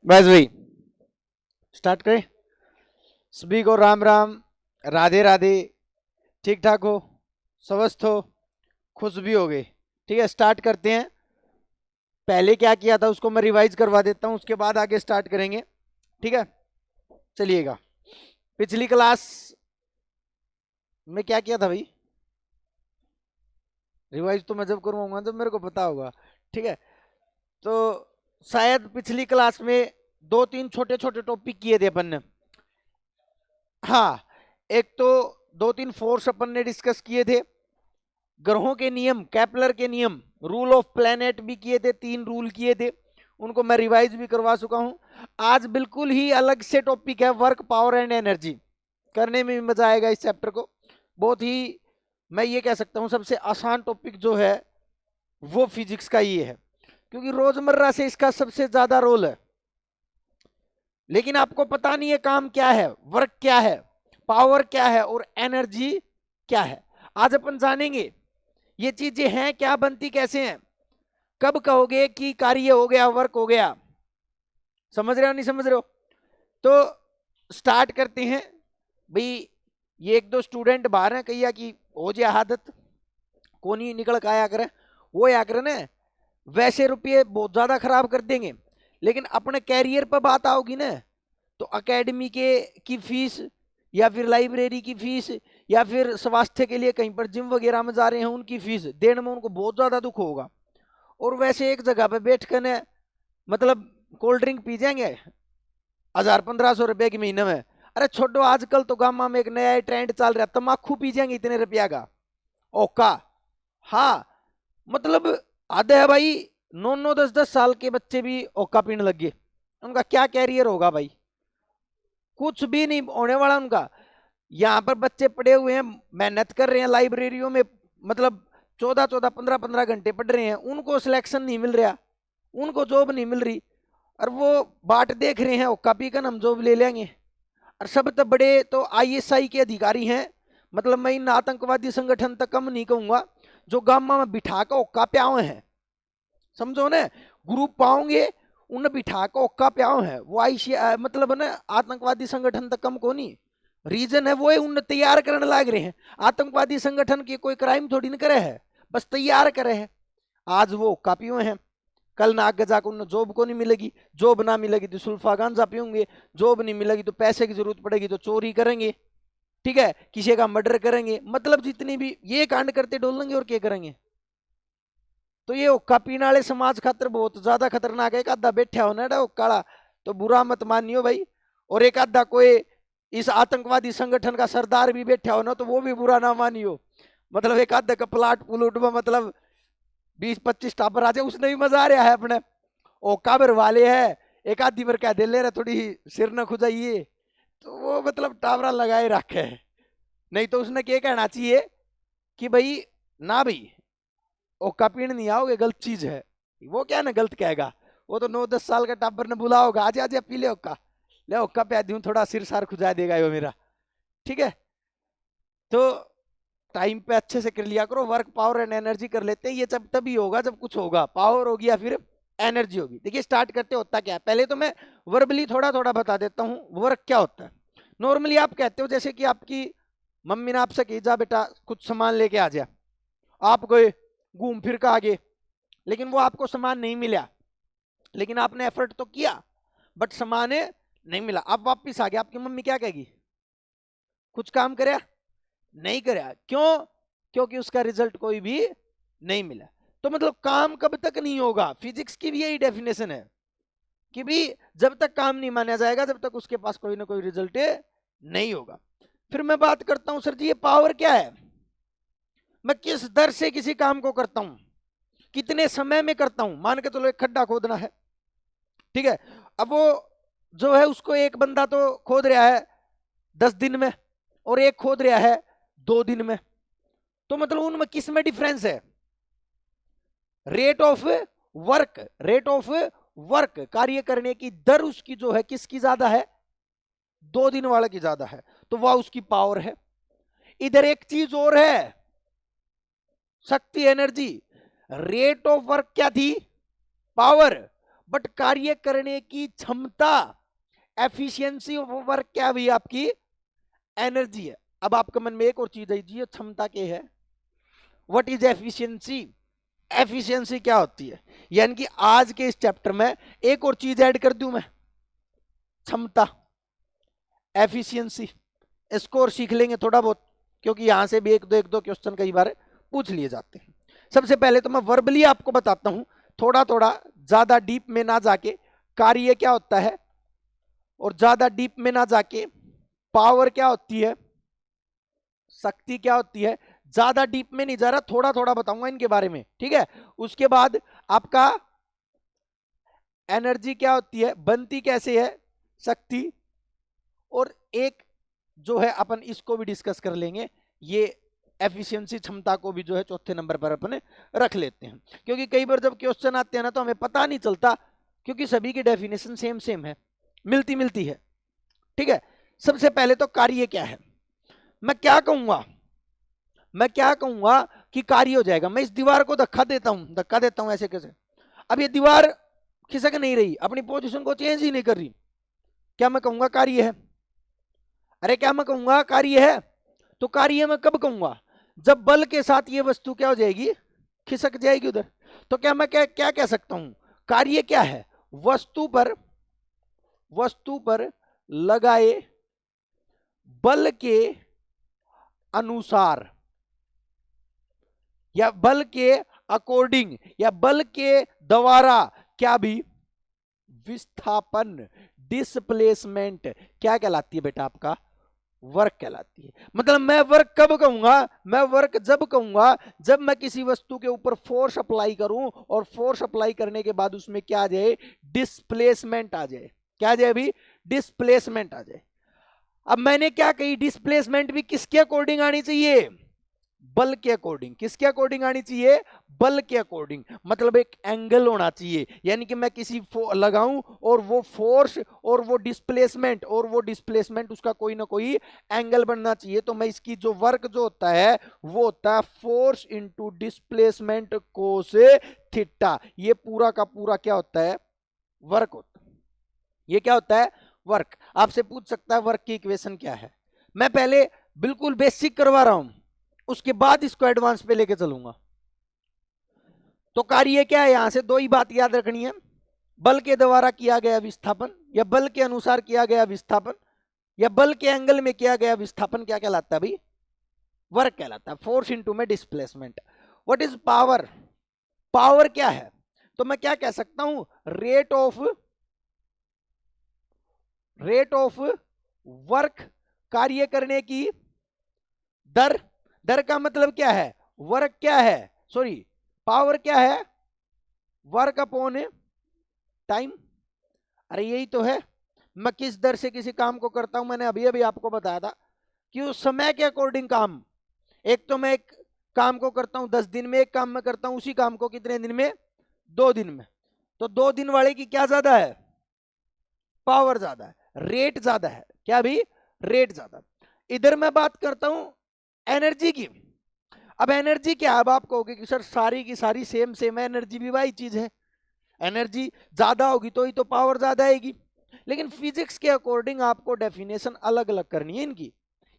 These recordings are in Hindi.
बस भाई स्टार्ट करें। सभी को राम राम, राधे राधे। ठीक ठाक हो, स्वस्थ हो, खुश भी हो गए। ठीक है, स्टार्ट करते हैं। पहले क्या किया था उसको मैं रिवाइज करवा देता हूं, उसके बाद आगे स्टार्ट करेंगे। ठीक है, चलिएगा। पिछली क्लास में क्या किया था भाई? रिवाइज तो मैं जब करूंगा जब मेरे को पता होगा। ठीक है, तो शायद पिछली क्लास में दो तीन छोटे छोटे टॉपिक किए थे अपन ने। हाँ, एक तो दो तीन फोर्स अपन ने डिस्कस किए थे, ग्रहों के नियम, कैपलर के नियम, रूल ऑफ प्लेनेट भी किए थे, 3 रूल किए थे, उनको मैं रिवाइज भी करवा चुका हूं। आज बिल्कुल ही अलग से टॉपिक है, वर्क, पावर एंड एनर्जी। करने में भी मजा आएगा इस चैप्टर को। बहुत ही, मैं ये कह सकता हूं सबसे आसान टॉपिक जो है वो फिजिक्स का ये है, क्योंकि रोजमर्रा से इसका सबसे ज्यादा रोल है। लेकिन आपको पता नहीं है काम क्या है, वर्क क्या है, पावर क्या है और एनर्जी क्या है। आज अपन जानेंगे ये चीजें हैं क्या, बनती कैसे हैं, कब कहोगे कि कार्य हो गया, वर्क हो गया। समझ रहे हो नहीं समझ रहे हो? तो स्टार्ट करते हैं भाई। ये एक दो स्टूडेंट बाहर हैं, कहिया कि हो जाए आदत को नहीं निकल के आया करे, वो या करे ना। वैसे रुपये बहुत ज्यादा खराब कर देंगे, लेकिन अपने कैरियर पर बात आओगी ना, तो एकेडमी के की फीस, या फिर लाइब्रेरी की फीस, या फिर स्वास्थ्य के लिए कहीं पर जिम वगैरह में जा रहे हैं उनकी फीस देने में उनको बहुत ज्यादा दुख होगा। और वैसे एक जगह पे बैठ कर न, मतलब कोल्ड ड्रिंक पी जाएंगे 1000-1500 रुपए के महीने में। अरे छोटो, आजकल तो गामा में एक नया ट्रेंड चल रहा है, तम्बाकू पी जाएंगे इतने रुपया का। ओका, हाँ, मतलब आधे है भाई। 9-9 10-10 साल के बच्चे भी ओका पीने लग गए। उनका क्या कैरियर होगा भाई? कुछ भी नहीं होने वाला उनका। यहाँ पर बच्चे पड़े हुए हैं, मेहनत कर रहे हैं लाइब्रेरियों में, मतलब 14-14 15-15 घंटे पढ़ रहे हैं, उनको सिलेक्शन नहीं मिल रहा, उनको जॉब नहीं मिल रही। और वो बाट देख रहे हैं ओका पी कर हम जॉब ले लेंगे। और सब तो बड़े तो आईएसआई के अधिकारी हैं, मतलब मैं इन आतंकवादी संगठन तक कम नहीं कहूंगा, जो गामा में बिठा कर ओक्का प्याओ हैं। समझो ना, ग्रुप पाओगे उन बिठा कर ओक्का प्याओ है वो मतलब ना आतंकवादी संगठन तक कम को नहीं। रीजन है वो है उन तैयार करने लाग रहे हैं। आतंकवादी संगठन के कोई क्राइम थोड़ी ना करे है, बस तैयार करे है। आज वो ओक्का पियो हैं, कल ना आगे जाकर उन्हें जॉब को नहीं मिलेगी, जॉब ना मिलेगी तो सुल्फा गांजा पियोंगे, जॉब नहीं मिलेगी तो पैसे की जरूरत पड़ेगी तो चोरी करेंगे। ठीक है, किसी का मर्डर करेंगे, मतलब जितनी भी ये कांड करते डोलेंगे और क्या करेंगे। तो ये ओक्का पीने वाले समाज खातर बहुत ज्यादा खतरनाक है। एक आधा बैठा हो ना ओक्काड़ा तो बुरा मत मानियो भाई। और एक आधा कोई इस आतंकवादी संगठन का सरदार भी बैठा हो ना तो वो भी बुरा ना मानियो। मतलब एक आधा का प्लाट पुलूट में मतलब 20-25 टापर आ जाए, उसने भी मजा आ रहा है अपने। ओका भर वाले है, एक आधी बार क्या दे ले रहा, थोड़ी सिर न खुजाइए, तो वो मतलब टावरा लगाए रखे है। नहीं तो उसने क्या कहना चाहिए कि भाई ना भाई, ओका पीण नहीं आओगे, गलत चीज है। वो क्या ना गलत कहेगा, वो तो 9-10 साल का टाबर ने बुला होगा, आजा आजा पी ले ओका, ले ओका पे दूं, थोड़ा सिर सार खुजा देगा वो मेरा। ठीक है, तो टाइम पे अच्छे से कर लिया करो। वर्क, पावर एंड एनर्जी कर लेते हैं, ये जब तभी होगा जब कुछ होगा, पावर होगी या फिर एनर्जी होगी। देखिए स्टार्ट करते होता क्या है, पहले तो मैं वर्बली थोड़ा थोड़ा बता देता हूँ वर्क क्या होता है। नॉर्मली आप कहते हो जैसे कि आपकी मम्मी ने आपसे कही जा बेटा कुछ सामान लेके आ जा, आप गए घूम फिर कर आगे, लेकिन वो आपको सामान नहीं मिला, लेकिन आपने एफर्ट तो किया बट सामान नहीं मिला। आप वापिस आ गए, आपकी मम्मी क्या कहेगी? कुछ काम करे नहीं करे, क्यों? क्योंकि उसका रिजल्ट कोई भी नहीं मिला। तो मतलब काम कब तक नहीं होगा, फिजिक्स की भी यही डेफिनेशन है कि भी जब तक काम नहीं माना जाएगा जब तक उसके पास कोई ना कोई रिजल्ट नहीं होगा। फिर मैं बात करता हूं सर जी ये पावर क्या है, मैं किस दर से किसी काम को करता हूं, कितने समय में करता हूं। मान के चलो एक खड्डा खोदना है, ठीक है, अब वो जो है उसको एक बंदा तो खोद रहा है 10 दिन में और एक खोद रहा है 2 दिन में, तो मतलब उनमें किस में डिफरेंस है? Rate of work, rate of work, कार्य करने की दर उसकी जो है किसकी ज्यादा है? 2 दिन वाले की ज्यादा है, तो वह उसकी पावर है। इधर एक चीज और है, शक्ति, एनर्जी। रेट ऑफ वर्क क्या थी? पावर, बट कार्य करने की क्षमता, एफिशिएंसी ऑफ वर्क क्या हुई आपकी, एनर्जी है। अब आपके मन में एक और चीज आई जी, क्षमता के है, व्हाट इज एफिशिएंसी, एफिशिएंसी क्या होती है। यानी कि आज के इस चैप्टर में एक और चीज ऐड कर दूं मैं, क्षमता, एफिशिएंसी, इसको और सीख लेंगे थोड़ा बहुत, क्योंकि यहां से भी एक दो क्वेश्चन कई बार पूछ लिए जाते हैं। सबसे पहले तो मैं वर्बली आपको बताता हूं, थोड़ा थोड़ा, ज्यादा डीप में ना जाके कार्य क्या होता है, और ज्यादा डीप में ना जाके पावर क्या होती है, शक्ति क्या होती है, ज्यादा डीप में नहीं जा रहा, थोड़ा थोड़ा बताऊंगा इनके बारे में, ठीक है। उसके बाद आपका एनर्जी क्या होती है, बनती कैसे है शक्ति, और एक जो है अपन इसको भी डिस्कस कर लेंगे, ये एफिशिएंसी क्षमता को भी जो है चौथे नंबर पर अपन रख लेते हैं। क्योंकि कई बार जब क्वेश्चन आते हैं ना तो हमें पता नहीं चलता, क्योंकि सभी की डेफिनेशन सेम सेम है, मिलती मिलती है, ठीक है। सबसे पहले तो कार्य क्या है, मैं क्या कहूंगा कि कार्य हो जाएगा। मैं इस दीवार को धक्का देता हूं ऐसे कैसे, अब ये दीवार खिसक नहीं रही, अपनी पोजीशन को चेंज ही नहीं कर रही, क्या मैं कहूंगा कार्य है? अरे क्या मैं कहूंगा कार्य है? तो कार्य मैं कब कहूंगा, जब बल के साथ ये वस्तु क्या हो जाएगी, खिसक जाएगी उधर। तो क्या मैं क्या कह सकता हूं, कार्य क्या है, वस्तु पर लगाए बल के अनुसार, या बल के अकॉर्डिंग, या बल के द्वारा क्या भी विस्थापन, डिस्प्लेसमेंट क्या कहलाती है बेटा, आपका वर्क कहलाती है। मतलब मैं वर्क कब कहूंगा, मैं वर्क जब कहूंगा जब मैं किसी वस्तु के ऊपर फोर्स अप्लाई करूं, और फोर्स अप्लाई करने के बाद उसमें क्या आ जाए, डिस्प्लेसमेंट आ जाए। क्या आ जाए अभी, डिस्प्लेसमेंट आ जाए। अब मैंने क्या कही, डिस्प्लेसमेंट भी किसके अकॉर्डिंग आनी चाहिए, बल के अकॉर्डिंग। किसके अकॉर्डिंग आनी चाहिए, बल के अकॉर्डिंग। मतलब एक एंगल होना चाहिए, यानी कि मैं किसी लगाऊं और वो फोर्स और वो डिस्प्लेसमेंट उसका कोई ना कोई एंगल बनना चाहिए। तो मैं इसकी जो वर्क जो होता है वो होता है force into displacement cos theta. ये पूरा का पूरा क्या होता है, वर्क होता है। ये क्या होता है, वर्क। आपसे पूछ सकता है वर्क की इक्वेशन क्या है, मैं पहले बिल्कुल बेसिक करवा रहा हूं, उसके बाद इसको एडवांस पे लेके चलूंगा। तो कार्य क्या है, यहां से दो ही बात याद रखनी है, बल के द्वारा किया गया विस्थापन, या बल के अनुसार किया गया विस्थापन, या बल के एंगल में किया गया विस्थापन क्या कहलाता है भाई, वर्क कहलाता है। फोर्स इनटू में displacement. What is power, power क्या है, तो मैं क्या कह सकता हूं, रेट ऑफ वर्क, कार्य करने की दर। दर का मतलब क्या है, वर्क क्या है, सॉरी पावर क्या है, वर्क अपॉन टाइम। अरे यही तो है, मैं किस दर से किसी काम को करता हूं, मैंने अभी अभी आपको बताया था कि उस समय के अकॉर्डिंग काम। एक तो मैं एक काम को करता हूं 10 दिन में, एक काम मैं करता हूं उसी काम को कितने दिन में, 2 दिन में। तो 2 दिन वाले की क्या ज्यादा है, पावर ज्यादा है, रेट ज्यादा है। क्या भी, रेट ज्यादा। इधर मैं बात करता हूं एनर्जी की। अब एनर्जी क्या है, अब आप कहोगे कि सर सारी की सारी सेम सेम है, एनर्जी भी वही चीज है, एनर्जी ज्यादा होगी तो ही तो पावर ज्यादा आएगी। लेकिन फिजिक्स के अकॉर्डिंग आपको डेफिनेशन अलग अलग करनी है इनकी।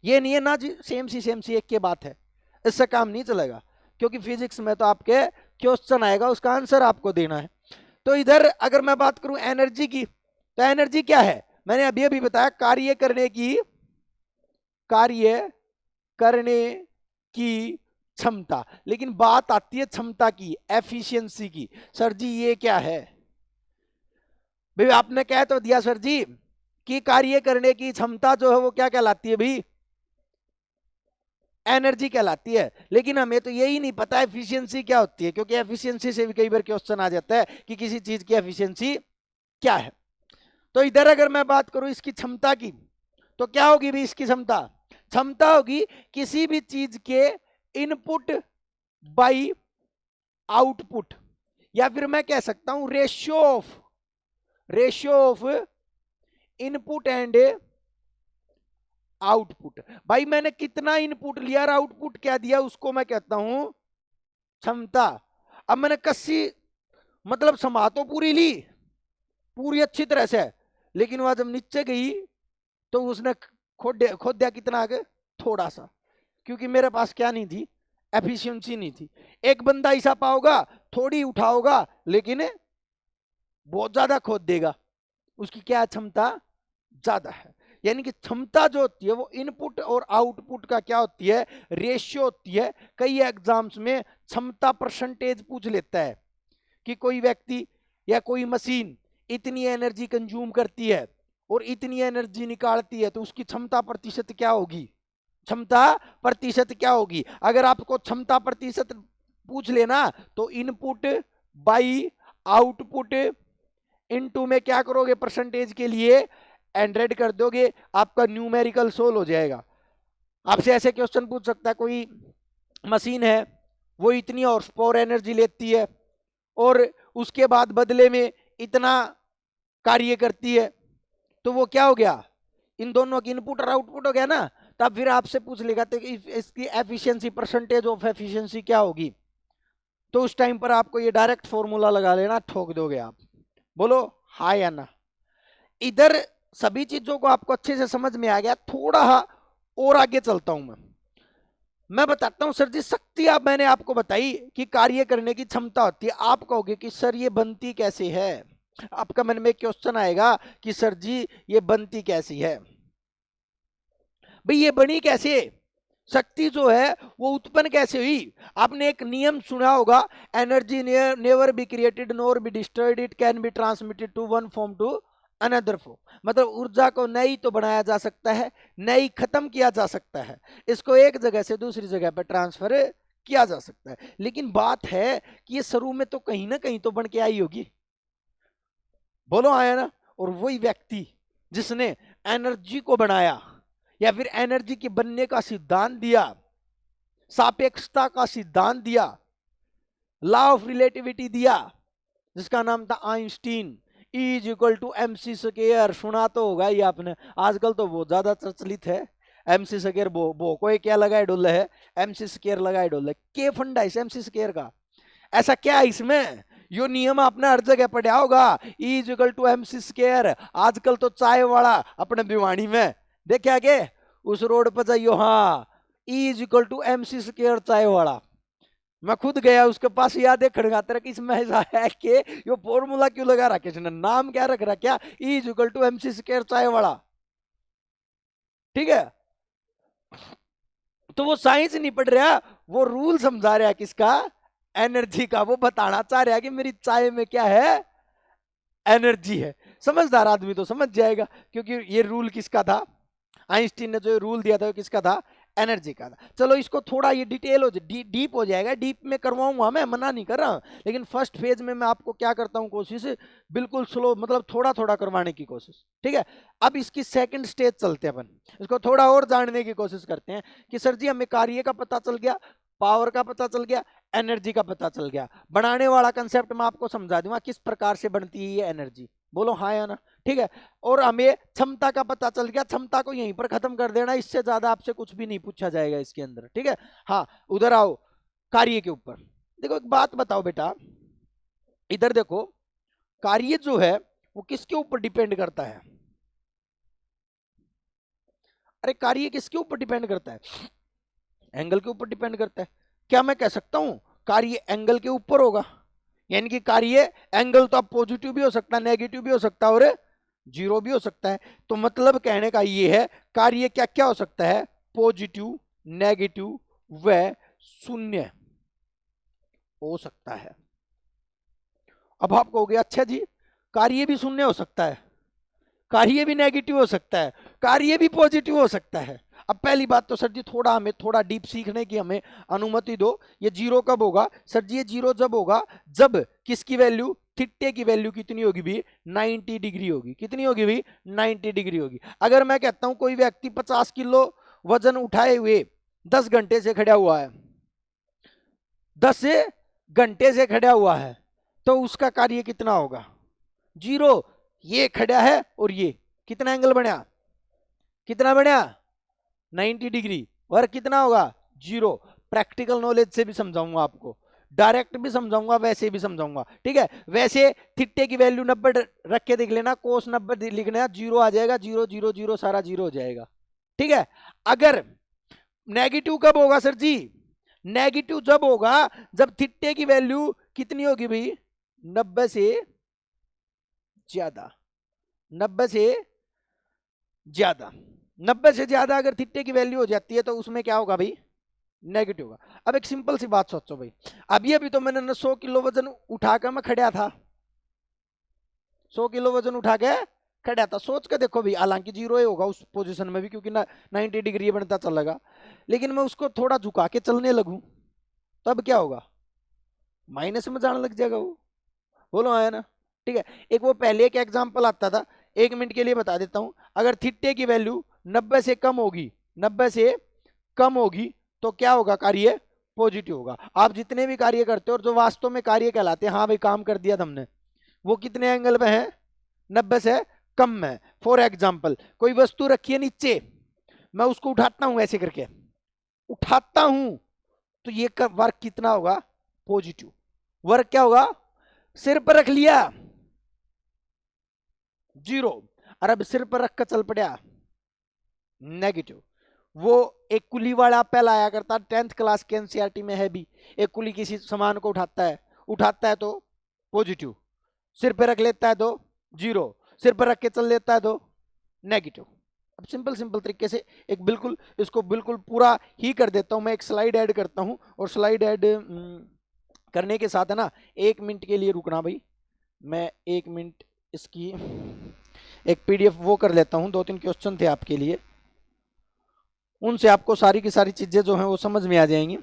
ये नहीं है ना जी सेम सी एक के बात है, इससे काम नहीं चलेगा, क्योंकि फिजिक्स में तो आपके क्वेश्चन आएगा, उसका आंसर आपको देना है। तो इधर अगर मैं बात करूं एनर्जी की, तो एनर्जी क्या है, मैंने अभी अभी बताया, कार्य करने की क्षमता। लेकिन बात आती है क्षमता की, एफिशिएंसी की। सर जी ये क्या है, भाई आपने कह तो दिया सर जी कि कार्य करने की क्षमता जो है वो क्या कहलाती है भाई, एनर्जी कहलाती है। लेकिन हमें तो यही नहीं पता एफिशिएंसी क्या होती है, क्योंकि एफिशिएंसी से भी कई बार क्वेश्चन आ जाता है कि किसी चीज की एफिशिएंसी क्या है। तो इधर अगर मैं बात करूं इसकी क्षमता की, तो क्या होगी भाई इसकी क्षमता होगी किसी भी चीज के इनपुट बाय आउटपुट, या फिर मैं कह सकता हूं ratio of input and output. भाई मैंने कितना इनपुट लिया और आउटपुट क्या दिया, उसको मैं कहता हूं क्षमता। अब मैंने कस्सी मतलब समा तो पूरी ली, पूरी अच्छी तरह से है, लेकिन वह जब नीचे गई तो उसने खोद दिया कितना आगे, थोड़ा सा, क्योंकि मेरे पास क्या नहीं थी, एफिशिएंसी नहीं थी। एक बंदा ऐसा पाओगा, थोड़ी उठाओगा लेकिन बहुत ज्यादा खोद देगा, उसकी क्या क्षमता ज्यादा है। यानी कि क्षमता जो होती है वो इनपुट और आउटपुट का क्या होती है, रेशियो होती है। कई एग्जाम्स में क्षमता परसेंटेज पूछ लेता है कि कोई व्यक्ति या कोई मशीन इतनी एनर्जी कंज्यूम करती है और इतनी एनर्जी निकालती है, तो उसकी क्षमता प्रतिशत क्या होगी, क्षमता प्रतिशत क्या होगी। अगर आपको क्षमता प्रतिशत पूछ लेना तो इनपुट बाई आउटपुट इनटू में क्या करोगे, परसेंटेज के लिए 100 कर दोगे, आपका न्यूमेरिकल सोल्व हो जाएगा। आपसे ऐसे क्वेश्चन पूछ सकता है, कोई मशीन है वो इतनी हॉर्स पावर एनर्जी लेती है और उसके बाद बदले में इतना कार्य करती है, तो वो क्या हो गया, इन दोनों की इनपुट और आउटपुट हो गया ना। तब फिर आपसे पूछ लेगा तो इसकी एफिशिएंसी, परसेंटेज ऑफ एफिशिएंसी क्या होगी, तो उस टाइम पर आपको ये डायरेक्ट फॉर्मूला लगा लेना, ठोक दोगे आप। बोलो हाँ या ना। इधर सभी चीजों को आपको अच्छे से समझ में आ गया। थोड़ा और आगे चलता हूं मैं बताता हूं। सर जी शक्ति आप मैंने आपको बताई कि कार्य करने की क्षमता होती है। आप कहोगे कि सर ये बनती कैसे है, आपका मन में क्वेश्चन आएगा कि सर जी ये बनती कैसी है। भाई ये बनी कैसे, शक्ति जो है वो उत्पन्न कैसे हुई। आपने एक नियम सुना होगा, energy never be created nor be destroyed, it can be transmitted to one form to another form. मतलब ऊर्जा को नई तो बनाया जा सकता है, नई खत्म किया जा सकता है, इसको एक जगह से दूसरी जगह पर ट्रांसफर किया जा सकता है। लेकिन बात है कि ये शुरू में तो कहीं ना कहीं तो बन के आई होगी। बोलो आया ना। और वही व्यक्ति जिसने एनर्जी को बनाया या फिर एनर्जी के बनने का सिद्धांत दिया, सापेक्षता का सिद्धांत दिया, लॉ ऑफ रिलेटिविटी दिया, जिसका नाम था Einstein, E is equal to M C square. सुना तो होगा ही आपने, आजकल तो बहुत ज्यादा प्रचलित है। एम सी स्क्वायर बो को क्या लगाए डोल है, एम सी स्क्वायर लगाए डोल है। के फंडा इस एम सी स्क्वायर का, ऐसा क्या है इसमें, यो नियम आपने हर जगह पढ़ा होगा, E is equal to M C square. आजकल तो चाय वाला अपने भिवानी में देखा के, उस रोड पर जाइयो, हाँ E is equal to M C square चाय वाला। मैं खुद गया उसके पास, याद है खड़गाते रखी, इसमें ऐसा है कि ये फॉर्मूला क्यों लगा रखा है, नाम क्या रख रहा, क्या E is equal to M C square चाय वाला। ठीक है, तो वो साइंस नहीं पढ़ रहा, वो रूल समझा रहा है किसका, एनर्जी का। वो बताना चाह रहा है कि मेरी चाय में क्या है, एनर्जी है। समझदार आदमी तो समझ जाएगा, क्योंकि ये रूल किसका था, आइंस्टीन ने जो रूल दिया था वो किसका था, एनर्जी का था। चलो इसको थोड़ा ये डिटेल हो डीप हो जाएगा, डीप में करवाऊंगा, मैं मना नहीं कर रहा, लेकिन फर्स्ट फेज में मैं आपको क्या करता हूं, कोशिश बिल्कुल स्लो, मतलब थोड़ा थोड़ा करवाने की कोशिश। ठीक है, अब इसकी सेकंड स्टेज चलते हैं, अपन इसको थोड़ा और जानने की कोशिश करते हैं कि सर जी हमें कार्य का पता चल गया, पावर का पता चल गया, एनर्जी का पता चल गया, बनाने वाला कंसेप्ट मैं आपको समझा दूंगा किस प्रकार से बनती है ये एनर्जी। बोलो हाँ या ना। ठीक है, और हमें क्षमता का पता चल गया, क्षमता को यहीं पर खत्म कर देना, इससे ज्यादा आपसे कुछ भी नहीं पूछा जाएगा इसके अंदर। ठीक है, हाँ उधर आओ कार्य के ऊपर। देखो एक बात बताओ बेटा, इधर देखो, कार्य जो है वो किसके ऊपर डिपेंड करता है, अरे कार्य किसके ऊपर डिपेंड करता है, एंगल के ऊपर डिपेंड करता है। क्या मैं कह सकता हूं कार्य एंगल के ऊपर होगा, यानी कि कार्य एंगल तो अब पॉजिटिव भी हो सकता है, नेगेटिव भी हो सकता है और जीरो भी हो सकता है। तो मतलब कहने का ये है कार्य क्या क्या हो सकता है, पॉजिटिव, नेगेटिव व शून्य हो सकता है। अब आप कहोगे अच्छा जी कार्य भी शून्य हो सकता है, कार्य भी नेगेटिव हो सकता है, कार्य भी पॉजिटिव हो सकता है। अब पहली बात तो सर जी थोड़ा हमें थोड़ा डीप सीखने की हमें अनुमति दो। ये जीरो कब होगा, सर जी ये जीरो जब होगा जब किसकी वैल्यू, थीटे की वैल्यू कितनी होगी भी, 90 डिग्री होगी। कितनी होगी भी, 90 डिग्री होगी। अगर मैं कहता हूं कोई व्यक्ति 50 किलो वजन उठाए हुए 10 घंटे से खड़ा हुआ है, 10 घंटे से खड़ा हुआ है, तो उसका कार्य कितना होगा, जीरो। ये खड़ा है और ये कितना एंगल बना, कितना बना 90 डिग्री, और कितना होगा जीरो। प्रैक्टिकल नॉलेज से भी समझाऊंगा आपको, डायरेक्ट भी समझाऊंगा, वैसे भी समझाऊंगा, ठीक है। वैसे थीटे की वैल्यू 90 रख के देख लेना, कोस 90 लिखना, जीरो आ जाएगा, जीरो जीरो जीरो सारा जीरो हो जाएगा, ठीक है। अगर नेगेटिव कब होगा सर जी? नेगेटिव जब होगा जब थीटे की वैल्यू कितनी होगी भाई? 90 से ज्यादा, 90 से ज्यादा, 90 से ज्यादा अगर थीटे की वैल्यू हो जाती है तो उसमें क्या होगा भाई? नेगेटिव होगा। अब एक सिंपल सी बात सोचो भाई, अभी तो मैंने 100 किलो वजन उठाकर मैं खड़ा था, 100 किलो वजन उठा के खड़ा था, सोच के देखो भाई, हालांकि जीरो ही होगा उस पोजीशन में भी, क्योंकि ना 90 डिग्री बनता चलेगा, लेकिन मैं उसको थोड़ा झुका के चलने लगूं तब क्या होगा? माइनस में जाने लग जाएगा वो, बोलो आया ना, ठीक है। एक वो पहले एक एग्जांपल आता था, 1 मिनट के लिए बता देता हूं। अगर थीटे की वैल्यू 90 से कम होगी, 90 से कम होगी तो क्या होगा? कार्य पॉजिटिव होगा। आप जितने भी कार्य करते हो और जो वास्तव में कार्य कहलाते हैं, हाँ भाई काम कर दिया तुमने, वो कितने एंगल में है? 90 से कम में। फॉर एग्जाम्पल कोई वस्तु रखी है नीचे, मैं उसको उठाता हूं, ऐसे करके उठाता हूं, तो ये वर्क कितना होगा? पॉजिटिव। वर्क क्या होगा? सिर पर रख लिया, जीरो। और अब सिर पर रख कर चल पड़ा, नेगेटिव। वो एक कुली वाला पहला आया करता, 10th क्लास के एनसीईआरटी में है भी, एक कुली किसी सामान को उठाता है तो पॉजिटिव, सिर पे रख लेता है तो जीरो, सिर पर रख के चल लेता है तो नेगेटिव। अब सिंपल सिंपल तरीके से एक बिल्कुल इसको बिल्कुल पूरा ही कर देता हूं मैं, एक स्लाइड ऐड करता हूं, और स्लाइड ऐड करने के साथ है ना, 1 मिनट के लिए रुकना भाई, मैं 1 मिनट इसकी एक पीडीएफ वो कर लेता हूं, 2-3 क्वेश्चन थे आपके लिए, उनसे आपको सारी की सारी चीजें जो हैं वो समझ में आ जाएंगी।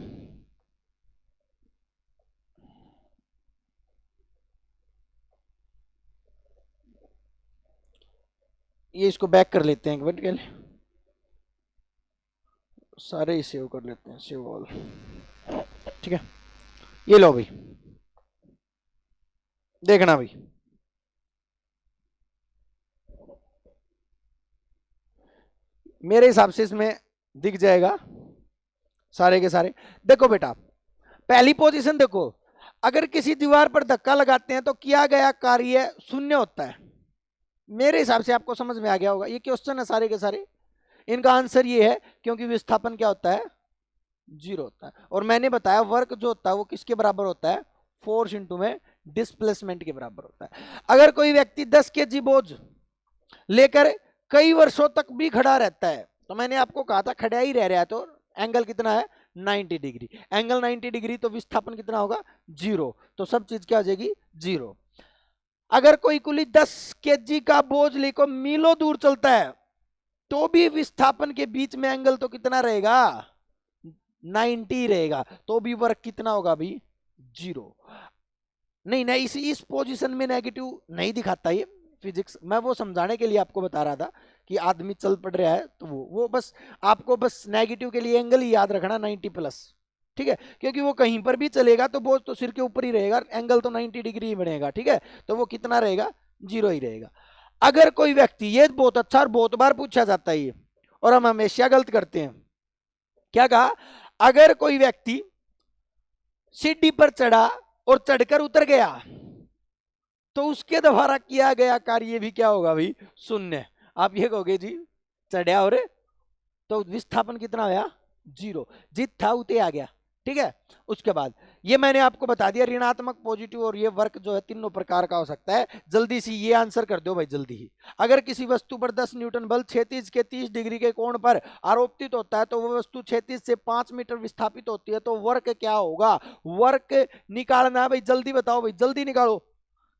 ये इसको बैक कर लेते हैं एक मिनट के लिए, सारे ही सेव कर लेते हैं, सेव ऑल, ठीक है। ये लो भाई, देखना भाई, मेरे हिसाब से इसमें दिख जाएगा सारे के सारे। देखो बेटा, पहली पोजीशन देखो, अगर किसी दीवार पर धक्का लगाते हैं तो किया गया कार्य शून्य होता है। मेरे हिसाब से आपको समझ में आ गया होगा, ये क्वेश्चन है सारे के सारे, इनका आंसर ये है, क्योंकि विस्थापन क्या होता है? जीरो होता है। और मैंने बताया वर्क जो होता है वो किसके बराबर होता है? फोर्स इंटू में डिस्प्लेसमेंट के बराबर होता है। अगर कोई व्यक्ति 10 केजी बोझ लेकर कई वर्षों तक भी खड़ा रहता है, तो मैंने आपको कहा था खड़ा ही रह रहा है तो एंगल कितना है? 90 डिग्री। एंगल 90 डिग्री तो विस्थापन कितना होगा? जीरो। तो सब चीज क्या हो जाएगी? जीरो। अगर कोई कुली 10 केजी का बोझ लेकर मीलों दूर चलता है तो भी विस्थापन के बीच में एंगल तो कितना रहेगा? 90 रहेगा। तो भी वर्क कितना होगा भाई? जीरो। नहीं नहीं, इस पोजीशन में नेगेटिव नहीं दिखाता ये फिजिक्स, मैं वो समझाने के लिए आपको बता रहा था कि आदमी चल पड़ रहा है तो वो बस आपको बस नेगेटिव के लिए एंगल ही याद रखना 90 प्लस, ठीक है। क्योंकि वो कहीं पर भी चलेगा तो बोझ तो सिर के ऊपर ही रहेगा, एंगल तो 90 डिग्री ही बनेगा, ठीक है। तो वो कितना रहेगा? जीरो ही रहेगा। अगर कोई व्यक्ति, ये बहुत अच्छा और बहुत बार पूछा जाता है ये, और हम हमेशा गलत करते हैं, क्या कहा? अगर कोई व्यक्ति सीढ़ी पर चढ़ा और चढ़कर उतर गया तो उसके द्वारा किया गया कार्य भी क्या होगा भाई? शून्य। आप ये कहोगे जी चढ़ा और तो विस्थापन कितना आया? जीरो। जित था उते आ गया, ठीक है। उसके बाद ये मैंने आपको बता दिया, ऋणात्मक, पॉजिटिव और ये वर्क जो है तीनों प्रकार का हो सकता है। जल्दी से ये आंसर कर दो भाई, जल्दी ही। अगर किसी वस्तु पर 10 न्यूटन बल क्षैतिज के 30 डिग्री के कोण पर आरोपित होता है तो वह वस्तु क्षैतिज से 5 मीटर विस्थापित होती है, तो वर्क क्या होगा? वर्क निकालना है भाई, जल्दी बताओ भाई, जल्दी निकालो।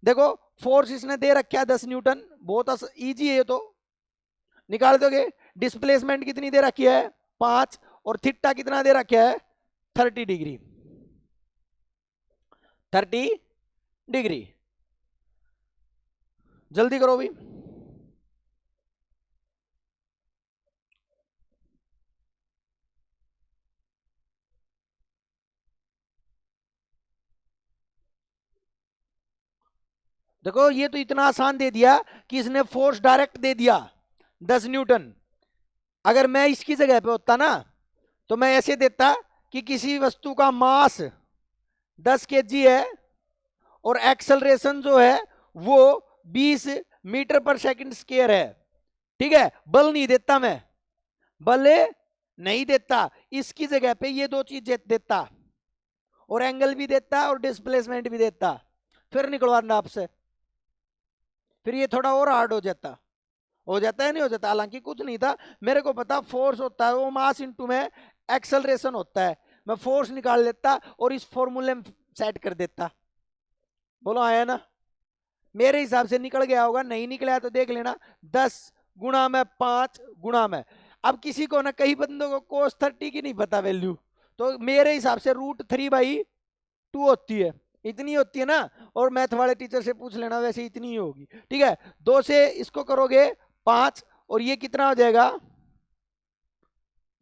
देखो फोर्स इसने दे रखा है 10 न्यूटन, बहुत इजी है ये तो, निकाल दोगे। डिस्प्लेसमेंट कितनी दे रखी है? 5। और थीटा कितना दे रखा है? 30 डिग्री, 30 डिग्री। जल्दी करो भाई। देखो ये तो इतना आसान दे दिया कि इसने फोर्स डायरेक्ट दे दिया 10 न्यूटन। अगर मैं इसकी जगह पे होता ना तो मैं ऐसे देता कि किसी वस्तु का मास 10 kg है और एक्सेलरेशन जो है वो 20 मीटर पर सेकंड स्क्वायर है। ठीक है, बल नहीं देता मैं, बल नहीं देता, इसकी जगह पे ये दो चीज देता, और एंगल भी देता और डिस्प्लेसमेंट भी देता। फिर निकलवाना आपसे, फिर ये थोड़ा और हार्ड हो जाता है नहीं हो जाता। हालांकि कुछ नहीं था, मेरे को पता फोर्स होता है वो मास इनटू में एक्सेलरेशन होता है, मैं फोर्स निकाल लेता और इस फॉर्मूले में सेट कर देता। बोलो आया ना, मेरे हिसाब से निकल गया होगा, नहीं निकला तो देख लेना। 10 गुणा में 5 गुणा में, अब किसी को ना, कई बंदों को cos 30 की नहीं पता वैल्यू, तो मेरे हिसाब से √3/2 होती है, इतनी होती है ना, और मैथ वाले टीचर से पूछ लेना, वैसे इतनी ही होगी। ठीक है, 2 से इसको करोगे 5, और ये कितना हो जाएगा,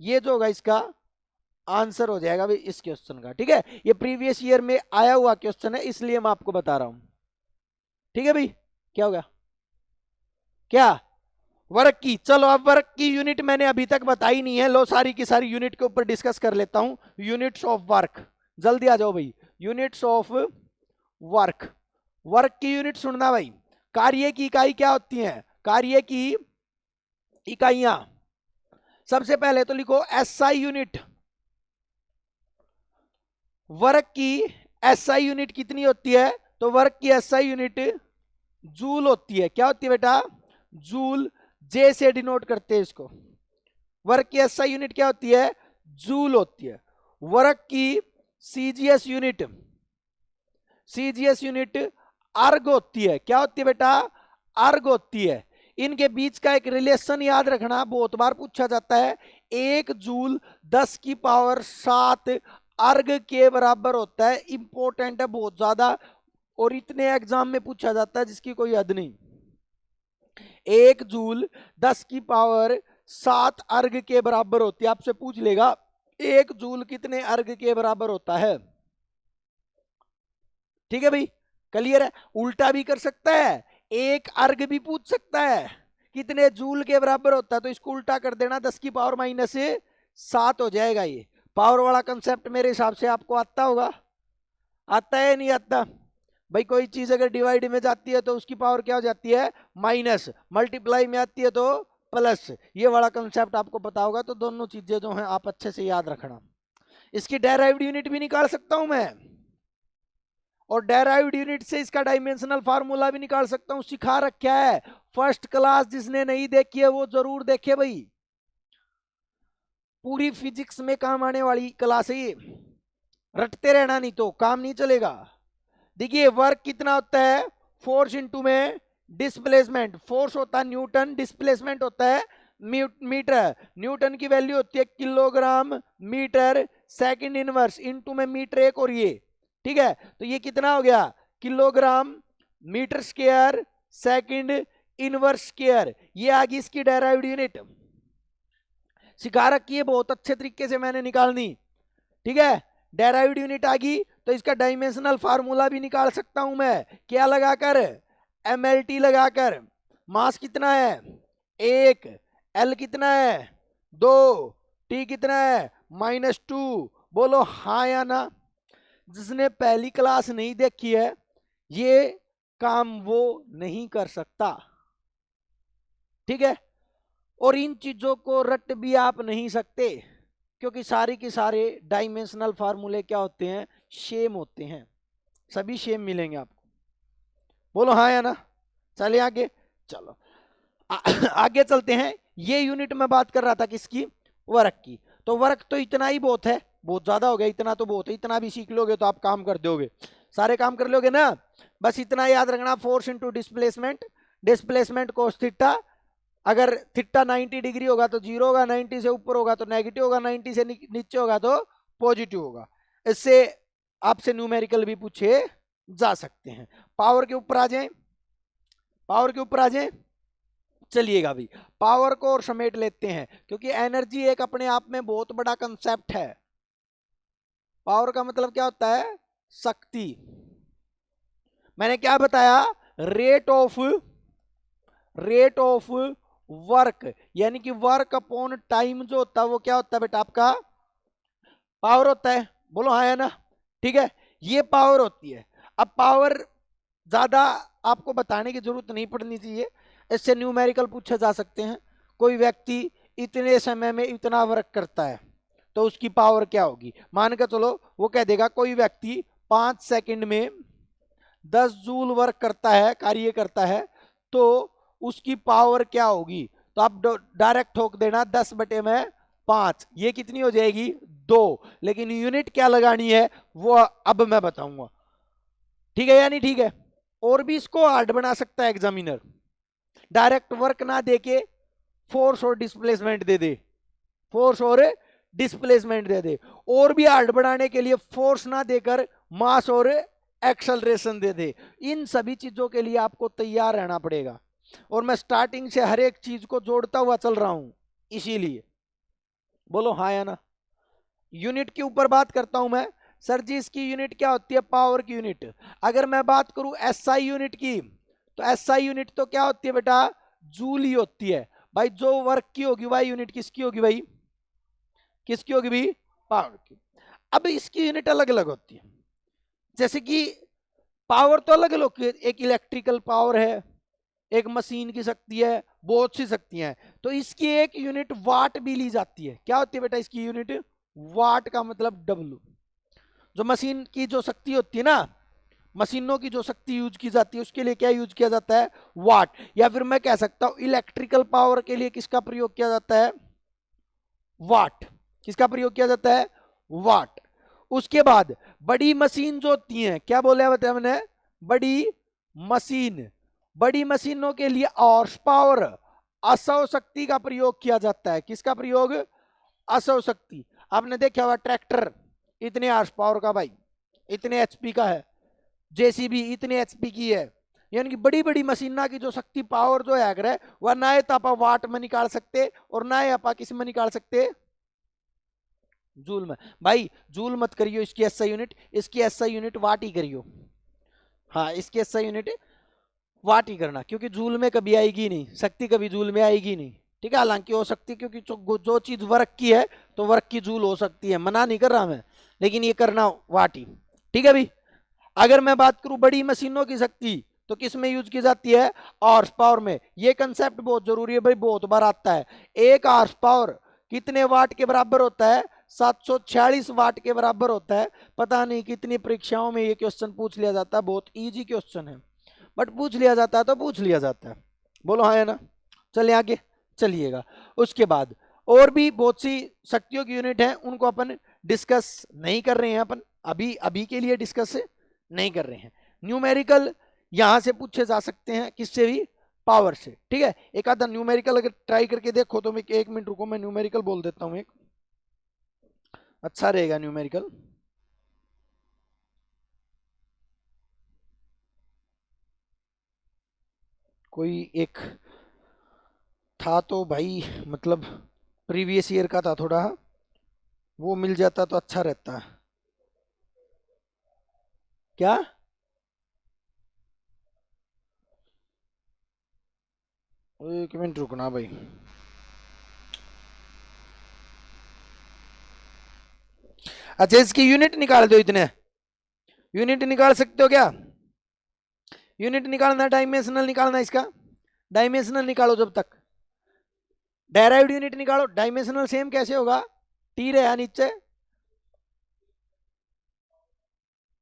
ये जो होगा इसका आंसर हो जाएगा भाई इस क्वेश्चन का। ठीक है, ये प्रीवियस ईयर में आया हुआ क्वेश्चन है, इसलिए मैं आपको बता रहा हूं। ठीक है भाई, क्या होगा, क्या वर्क की, चलो अब वर्क की यूनिट मैंने अभी तक बताई नहीं है, लो सारी की सारी यूनिट के ऊपर डिस्कस कर लेता हूं। यूनिट्स ऑफ वर्क, जल्दी आ जाओ भाई, यूनिट्स ऑफ वर्क। वर्क की यूनिट सुनना भाई, कार्य की इकाई क्या होती है, कार्य की इकाइयां, सबसे पहले तो लिखो एसआई यूनिट। वर्क की एसआई यूनिट कितनी होती है, तो वर्क की एसआई यूनिट जूल होती है। क्या होती है बेटा, जूल, जे से डिनोट करते हैं इसको। वर्क की एसआई यूनिट क्या होती है, जूल होती है। वर्क की सीजीएस यूनिट, सीजीएस यूनिट अर्ग होती है। क्या होती है बेटा, अर्ग होती है। इनके बीच का एक रिलेशन याद रखना, बहुत बार पूछा जाता है। 1 जूल 10⁻7 अर्ग के बराबर होता है, इंपॉर्टेंट है बहुत ज्यादा, और इतने एग्जाम में पूछा जाता है जिसकी कोई हद नहीं। 1 जूल 10⁻7 अर्ग के बराबर होती है, आपसे पूछ लेगा 1 जूल कितने अर्ग के बराबर होता है। ठीक है भाई, क्लियर है। उल्टा भी कर सकता है, 1 अर्ग भी पूछ सकता है कितने जूल के बराबर होता है, तो इसको उल्टा कर देना, 10⁻7 हो जाएगा। ये पावर वाला कंसेप्ट मेरे हिसाब से आपको आता होगा, आता है नहीं आता भाई। कोई चीज अगर डिवाइड में जाती है तो उसकी पावर क्या हो जाती है, माइनस, मल्टीप्लाई में आती है तो प्लस, ये वाला कंसेप्ट आपको पता होगा। तो दोनों चीजें जो हैं आप अच्छे से याद रखना। इसकी डेराइव्ड यूनिट भी निकाल सकता हूं मैं, और डेराइव्ड यूनिट से इसका डायमेंशनल फार्मूला भी निकाल सकता हूं, सिखा रखा है। फर्स्ट क्लास जिसने नहीं देखी है वो जरूर देखे भाई, पूरी फिजिक्स में काम आने वाली क्लास है ये, रटते रहना नहीं तो काम नहीं चलेगा। देखिए वर्क कितना होता है, फोर्स इनटू में डिस्प्लेसमेंट, फोर्स होता है न्यूटन, डिस्प्लेसमेंट होता है मीटर। न्यूटन की वैल्यू होती है kilogram metre second inverse, into में मीटर एक और ये। ठीक है, तो ये कितना हो गया, kilogram metre square second inverse square, ये आ गई इसकी डेराइव्ड यूनिट। सिखा रखी है बहुत अच्छे तरीके से मैंने निकालनी। ठीक है, डेराइव्ड यूनिट आ गई, तो इसका डायमेंशनल फार्मूला भी निकाल सकता हूं मैं, क्या लगाकर, MLT लगाकर। मास कितना है 1, L कितना है 2, T कितना है -2। बोलो हाँ या ना। जिसने पहली क्लास नहीं देखी है ये काम वो नहीं कर सकता। ठीक है, और इन चीजों को रट भी आप नहीं सकते, क्योंकि सारे के सारे डायमेंशनल फार्मूले क्या होते हैं, सेम होते हैं, सभी सेम मिलेंगे आपको। बोलो हाँ या ना, चले आगे, चलो आगे चलते हैं। ये यूनिट में बात कर रहा था किसकी, वर्क की। तो वर्क तो इतना ही बहुत है, बहुत ज्यादा हो गया, इतना तो बहुत है, इतना भी सीख लोगे तो आप काम कर दोगे, सारे काम कर लोगे ना। बस इतना याद रखना, force into displacement, displacement cos theta, अगर थीटा 90 डिग्री होगा तो 0 होगा, 90 से ऊपर होगा तो नेगेटिव होगा, 90 से नीचे होगा तो पॉजिटिव होगा। इससे आपसे न्यूमेरिकल भी पूछे जा सकते हैं। पावर के ऊपर आ जाएं, पावर के ऊपर आ जाएं, चलिएगा भाई पावर को और समेट लेते हैं, क्योंकि एनर्जी एक अपने आप में बहुत बड़ा कंसेप्ट है। पावर का मतलब क्या होता है, शक्ति। मैंने क्या बताया, रेट ऑफ वर्क, यानी कि वर्क अपॉन टाइम जो होता है वो क्या होता है बेटा, आपका पावर होता है। बोलो हाँ है ना। ठीक है, ये पावर होती है। अब पावर ज्यादा आपको बताने की जरूरत नहीं पड़नी चाहिए, इससे न्यूमेरिकल पूछे जा सकते हैं। कोई व्यक्ति इतने समय में इतना वर्क करता है तो उसकी पावर क्या होगी। मान के चलो वो कह देगा कोई व्यक्ति 5 सेकंड में 10 जूल वर्क करता है, कार्य करता है, तो उसकी पावर क्या होगी। तो आप डायरेक्ट ठोक देना 10/5, ये कितनी हो जाएगी 2। लेकिन यूनिट क्या लगानी है वो अब मैं बताऊंगा, ठीक है या नहीं ठीक है। और भी इसको हार्ड बना सकता है एग्जामिनर, डायरेक्ट वर्क ना देके फोर्स और डिस्प्लेसमेंट दे दे, फोर्स और डिस्प्लेसमेंट दे दे। और भी हार्ड बनाने के लिए फोर्स ना देकर मास और एक्सेलरेशन दे दे। इन सभी चीजों के लिए आपको तैयार रहना पड़ेगा, और मैं स्टार्टिंग से हर एक चीज को जोड़ता हुआ चल रहा हूं, इसीलिए बोलो हाँ या ना। यूनिट के ऊपर बात करता हूं मैं। सर जी इसकी यूनिट क्या होती है, पावर की यूनिट। अगर मैं बात करूं एसआई यूनिट की, तो एसआई यूनिट तो क्या होती है बेटा, जूल ही होती है। भाई जो वर्क की होगी वह यूनिट किसकी होगी भाई, किसकी होगी भाई, पावर की। अब इसकी यूनिट अलग अलग होती है, जैसे कि पावर तो अलग अलग होती है, एक इलेक्ट्रिकल पावर है, एक मशीन की शक्ति है, बहुत सी शक्तियां हैं। तो इसकी एक यूनिट वाट भी ली जाती है। क्या होती है बेटा इसकी यूनिट, वाट का मतलब डब्लू। जो मशीन की जो शक्ति होती है ना, मशीनों की जो शक्ति यूज की जाती है उसके लिए क्या यूज किया जाता है, वाट। या फिर मैं कह सकता हूं इलेक्ट्रिकल पावर के लिए किसका प्रयोग किया जाता है, वाट। किसका प्रयोग किया जाता है, वाट। उसके बाद बड़ी मशीन जो होती है, क्या बोले बताया मैंने, बड़ी मशीन। बड़ी मशीनों के लिए हॉर्स पावर, असौ शक्ति का प्रयोग किया जाता है। किसका प्रयोग, असौ शक्ति। आपने देखा हुआ ट्रैक्टर इतने हॉर्स पावर का भाई, इतने एचपी का है, जेसीबी इतने एचपी की है। यानी कि बड़ी बड़ी मशीना की जो शक्ति पावर जो है वह ना तो आप वाट में निकाल सकते और ना आप किस में निकाल सकते, जूल में। भाई जूल मत करियो इसकी एसआई यूनिट, इसकी एसआई यूनिट वाट ही करियो। हाँ इसकी एसआई यूनिट वाट ही करना, क्योंकि जूल में कभी आएगी नहीं, शक्ति कभी जूल में आएगी नहीं, ठीक है। हालांकि हो सकती है, क्योंकि जो चीज वर्क की है तो वर्क की जूल हो सकती है, मना नहीं कर रहा मैं, लेकिन ये करना वाट ही, ठीक है भाई। अगर मैं बात करूं बड़ी मशीनों की शक्ति तो किस में यूज की जाती है, हॉर्स पावर में। ये कंसेप्ट बहुत जरूरी है भाई, बहुत बार आता है। एक हॉर्स पावर कितने वाट के बराबर होता है, 746 वाट के बराबर होता है। पता नहीं कितनी परीक्षाओं में ये क्वेश्चन पूछ लिया जाता है, बहुत इजी क्वेश्चन है, बट पूछ लिया जाता है तो पूछ लिया जाता है। बोलो हाँ है ना। चलिए आगे चलिएगा। उसके बाद और भी बहुत सी शक्तियों की यूनिट है, उनको अपन डिस्कस नहीं कर रहे हैं, अपन अभी अभी के लिए डिस्कस नहीं कर रहे हैं। न्यूमेरिकल यहां से पूछे जा सकते हैं, किससे भी, पावर से, ठीक है। एक आधा न्यूमेरिकल अगर ट्राई करके देखो तो मैं 1 मिनट रुको, मैं न्यूमेरिकल बोल देता हूं एक, अच्छा रहेगा न्यूमेरिकल। कोई एक था तो भाई, मतलब प्रीवियस ईयर का था थोड़ा, वो मिल जाता तो अच्छा रहता। क्या, 1 मिनट रुकना भाई। अच्छा इसकी यूनिट निकाल दो, इतने यूनिट निकाल सकते हो क्या, यूनिट निकालना, डायमेंशनल निकालना इसका, डायमेंशनल निकालो जब तक। डेराइव्ड यूनिट निकालो, डायमेंशनल सेम कैसे होगा, टी रहा नीचे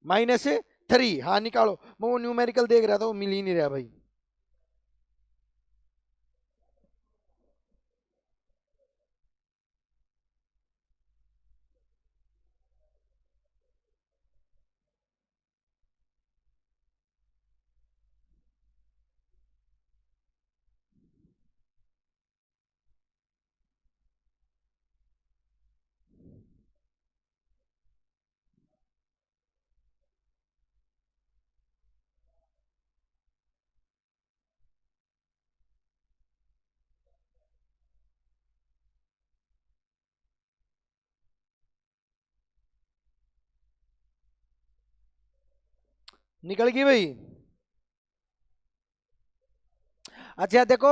-3। हाँ निकालो, मैं वो न्यूमेरिकल देख रहा था, वो मिल ही नहीं रहा भाई। निकल गई भाई। अच्छा देखो,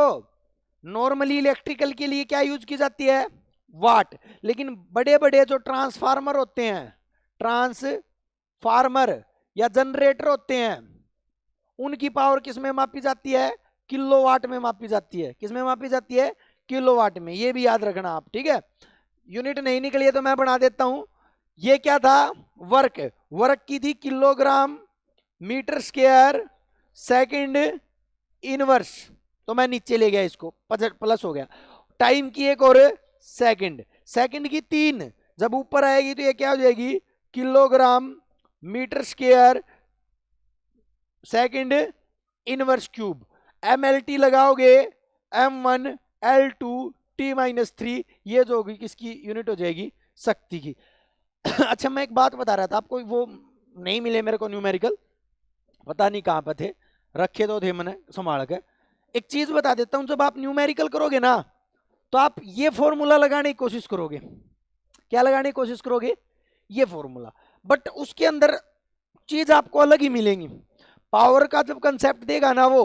नॉर्मली इलेक्ट्रिकल के लिए क्या यूज की जाती है, वाट। लेकिन बड़े बड़े जो ट्रांसफार्मर होते हैं, ट्रांसफार्मर फार्मर या जनरेटर होते हैं, उनकी पावर किस में मापी जाती है? किलोवाट में मापी जाती है। किस में मापी जाती है? किलोवाट में। ये भी याद रखना आप, ठीक है। यूनिट नहीं निकली है तो मैं बना देता हूं। ये क्या था? वर्क। वर्क की थी kilogram metre square second inverse, तो मैं नीचे ले गया इसको, प्लस हो गया। टाइम की एक और सेकंड, सेकंड की 3, जब ऊपर आएगी तो ये क्या हो जाएगी? Kilogram metre square second inverse cube. MLT लगाओगे M1 L2 T-3, ये जो होगी किसकी यूनिट हो जाएगी? शक्ति की। अच्छा, मैं एक बात बता रहा था आपको, वो नहीं मिले मेरे को न्यूमेरिकल, पता नहीं कहां पर थे, रखे तो थे मैंने संभाल के। एक चीज बता देता हूं, जब आप न्यूमेरिकल करोगे ना तो आप ये फॉर्मूला लगाने की कोशिश करोगे। क्या लगाने की कोशिश करोगे? ये फॉर्मूला। बट उसके अंदर चीज आपको अलग ही मिलेंगी। पावर का जब कंसेप्ट देगा ना वो,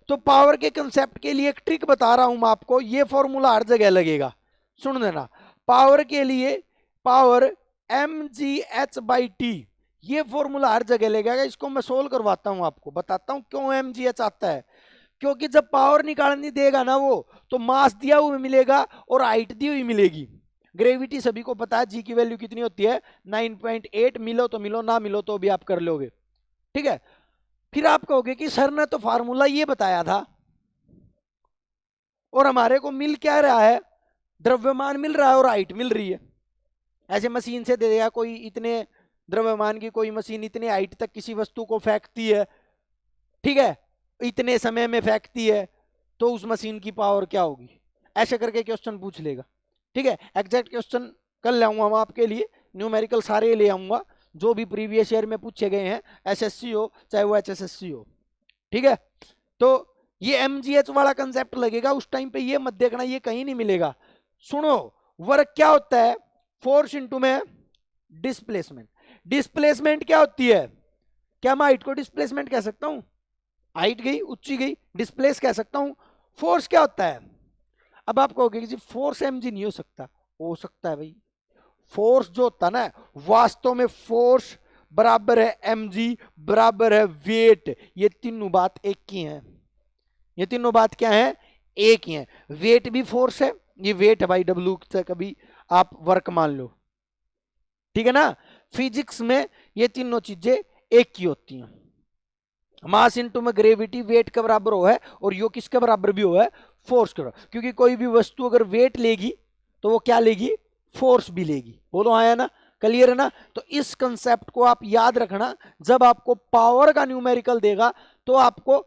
तो पावर के कंसेप्ट के लिए एक ट्रिक बता रहा हूं मैं आपको, ये फॉर्मूला हर जगह लगेगा, सुन लेना। पावर के लिए पावर mgh/t, ये फॉर्मूला हर जगह लगेगा। इसको मैं सोल्व करवाता हूं, आपको बताता हूं क्यों mgh आता है। क्योंकि जब पावर निकालनी देगा ना वो, तो मास दिया हुआ मिलेगा और हाइट दी हुई मिलेगी। ग्रेविटी सभी को पता है, जी की वैल्यू कितनी होती है? 9.8। मिलो तो मिलो, ना मिलो तो भी आप कर लोगे, ठीक है। फिर आप कहोगे कि सर ने तो फार्मूला ये बताया था और हमारे को मिल क्या रहा है? द्रव्यमान मिल रहा है और हाइट मिल रही है। ऐसे मशीन से दे देगा कोई, इतने द्रव्यमान की कोई मशीन इतने हाइट तक किसी वस्तु को फेंकती है, ठीक है, इतने समय में फेंकती है, तो उस मशीन की पावर क्या होगी? ऐसे करके क्वेश्चन पूछ लेगा, ठीक है। एग्जैक्ट क्वेश्चन कल लाऊंगा मैं आपके लिए, न्यूमेरिकल सारे ले आऊंगा जो भी प्रीवियस ईयर में पूछे गए हैं, एसएससी हो चाहे वो HSSC हो, ठीक है। तो ये MGH वाला कंसेप्ट लगेगा उस टाइम पे, ये मत देखना, ये कहीं नहीं मिलेगा। सुनो, वर्क क्या होता है? फोर्स इंटू में डिस्प्लेसमेंट। डिस्प्लेसमेंट क्या होती है? क्या मैं हाइट को डिस्प्लेसमेंट कह सकता हूं? हाइट गई, ऊंची गई, डिस्प्लेस कह सकता हूं। फोर्स क्या होता है? अब आप कहोगे कि जी फोर्स mg नहीं हो सकता। हो सकता है भाई। फोर्स जो होता है ना, वास्तव में फोर्स बराबर है mg बराबर है वेट। ये तीनों बात एक की है। ये तीनों बात क्या है? एक ही है। वेट भी फोर्स है, ये वेट है भाई, W से कभी आप वर्क मान लो, ठीक है ना। फिजिक्स में ये तीनों चीजें एक की होती हैं। मास इंटू में ग्रेविटी वेट के बराबर हो है, और यो किसके बराबर भी हो है? फोर्स के बराबर। क्योंकि कोई भी वस्तु अगर वेट लेगी तो वो क्या लेगी? फोर्स भी लेगी। बोलो हाँ है ना? क्लियर है ना? तो इस कंसेप्ट को आप याद रखना, जब आपको पावर का न्यूमेरिकल देगा तो आपको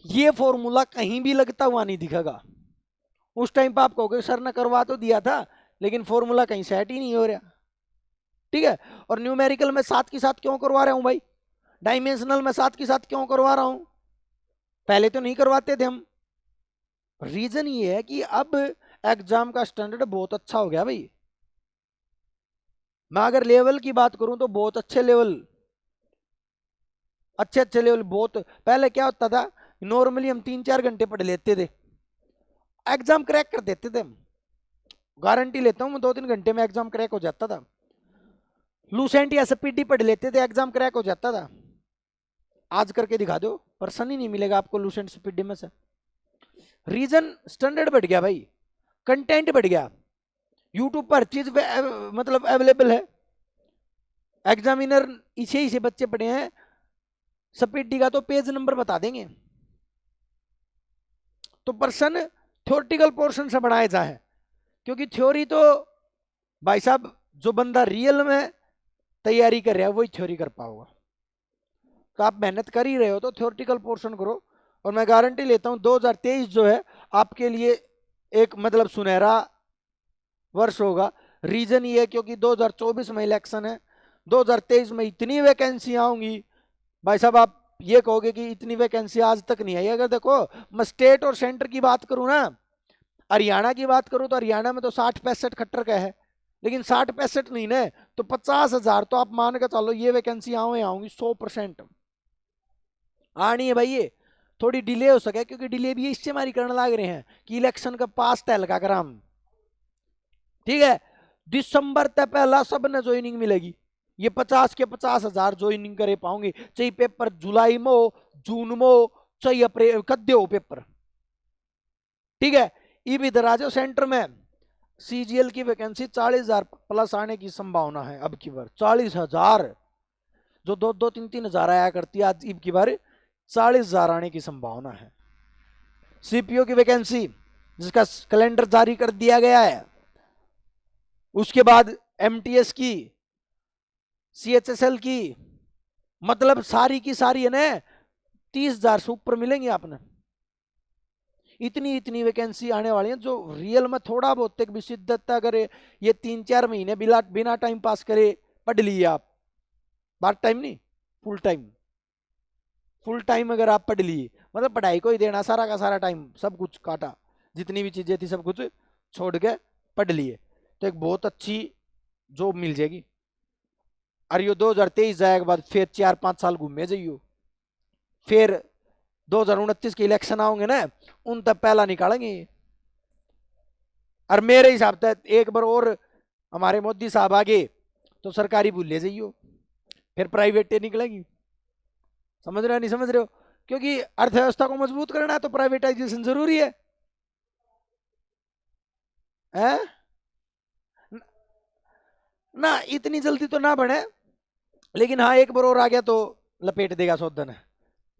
ये फॉर्मूला कहीं भी लगता हुआ नहीं दिखेगा। उस टाइम पर आप कहोगे सर ने करवा तो दिया था लेकिन फॉर्मूला कहीं सेट ही नहीं हो रहा, ठीक है। और न्यूमेरिकल में साथ के साथ क्यों करवा रहा हूं भाई? डायमेंशनल में साथ के साथ क्यों करवा रहा हूं? पहले तो नहीं करवाते थे हम। रीजन ये है कि अब एग्जाम का स्टैंडर्ड बहुत अच्छा हो गया भाई। मैं अगर लेवल की बात करूं तो बहुत अच्छे लेवल, अच्छे अच्छे लेवल बहुत। पहले क्या होता था, नॉर्मली हम 3-4 घंटे पढ़ लेते थे, एग्जाम क्रैक कर देते थे हम। गारंटी लेता हूं मैं, 2-3 घंटे में एग्जाम क्रैक हो जाता था। लूसेंट या स्पीडी पढ़ लेते थे, एग्जाम क्रैक हो जाता था। आज करके दिखा दो, पर्सन ही नहीं मिलेगा आपको लूसेंट स्पीडी में से। रीजन स्टैंडर्ड बढ़ गया भाई, कंटेंट बढ़ गया, यूट्यूब पर हर चीज मतलब अवेलेबल है। एग्जामिनर इसे ही से बच्चे पढ़े हैं, स्पीडी का तो पेज नंबर बता देंगे। तो पर्सन थ्योरेटिकल पोर्शन से बढ़ाया जाए, क्योंकि थ्योरी तो भाई साहब जो बंदा रियल में तैयारी कर रहा है वही थ्योरी कर पाओगा। तो आप मेहनत कर ही रहे हो तो थ्योरेटिकल पोर्शन करो, और मैं गारंटी लेता हूं 2023 जो है आपके लिए एक मतलब सुनहरा वर्ष होगा। रीजन ये है क्योंकि 2024 में इलेक्शन है, 2023 में इतनी वैकेंसी आऊंगी भाई साहब, आप ये कहोगे कि इतनी वैकेंसी आज तक नहीं आई। अगर देखो मैं स्टेट और सेंटर की बात करूं ना, हरियाणा की बात करूं तो हरियाणा में तो 60-65 खट्टर का है, लेकिन 60-65 नहीं ना, तो 50,000 तो आप मान के चलो ये वैकेंसी आऊंगी 100% आनी है भाई। ये थोड़ी डिले हो सके, क्योंकि डिले भी इससे हमारी करने लग रहे हैं कि इलेक्शन का पास तय लगा कर हम, ठीक है। दिसंबर तक पहला सब ने ज्वाइनिंग मिलेगी, ये 50 के 50,000 ज्वाइनिंग करे पाओगे, चाहे पेपर जुलाई में हो, जून में हो, चाहे अप्रैल कद्दे हो पेपर। ठीक है, ये भी इधर आ जाओ सेंटर में, सीजीएल की वैकेंसी 40,000 प्लस आने की संभावना है अब की बार। 40,000, जो 2-3 हजार आया करती है, आज अब की बार 40,000 आने की संभावना है। सीपीओ की वैकेंसी जिसका कैलेंडर जारी कर दिया गया है, उसके बाद एमटीएस की, सीएचएसएल की, मतलब सारी की सारी है ना 30,000 से ऊपर मिलेंगे आपने। इतनी इतनी वैकेंसी आने वाली है, जो रियल में थोड़ा बहुत एक भी शिद्दत करे, ये 3-4 महीने बिना टाइम पास करे पढ़ लिए आप, पार्ट टाइम नहीं, फुल टाइम। फुल टाइम अगर आप पढ़ लिए, मतलब पढ़ाई को ही देना सारा का सारा टाइम, सब कुछ काटा, जितनी भी चीजें थी सब कुछ छोड़ के पढ़ लिए, तो एक बहुत अच्छी जॉब मिल जाएगी। और ये 2023 जाए के बाद फिर 4-5 साल घूमे जाइयो, फिर 2029 के इलेक्शन आओगे ना, उन तक पहला निकालेंगे। और मेरे हिसाब से एक बार और हमारे मोदी साहब आगे तो सरकारी भूले जाइयो, फिर प्राइवेट निकलेगी। समझ रहे हो नहीं समझ रहे हो? क्योंकि अर्थव्यवस्था को मजबूत करना है तो प्राइवेटाइजेशन जरूरी है, हैं? ना इतनी जल्दी तो ना बढ़े, लेकिन हाँ एक बार और आ गया तो लपेट देगा सौदन है।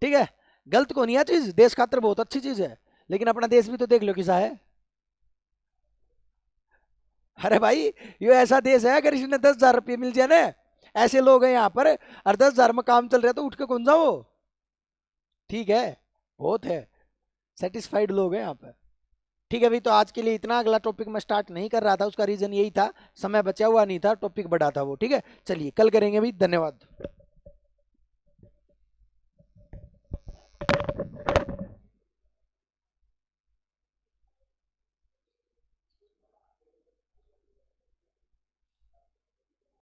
ठीक है, गलत को नहीं है चीज, देश खातर बहुत अच्छी चीज है, लेकिन अपना देश भी तो देख लो किसा है। अरे भाई, ये ऐसा देश है, अगर इसने 10,000 रुपये मिल जाए ना, ऐसे लोग हैं यहाँ पर, और 10,000 में काम चल रहा है तो उठ के कौन जाओ। ठीक है, बहुत है, सेटिस्फाइड लोग हैं यहाँ पर। ठीक है भाई, तो आज के लिए इतना। अगला टॉपिक मैं स्टार्ट नहीं कर रहा था, उसका रीजन यही था, समय बचा हुआ नहीं था, टॉपिक बढ़ा था वो। ठीक है, चलिए कल करेंगे भाई, धन्यवाद।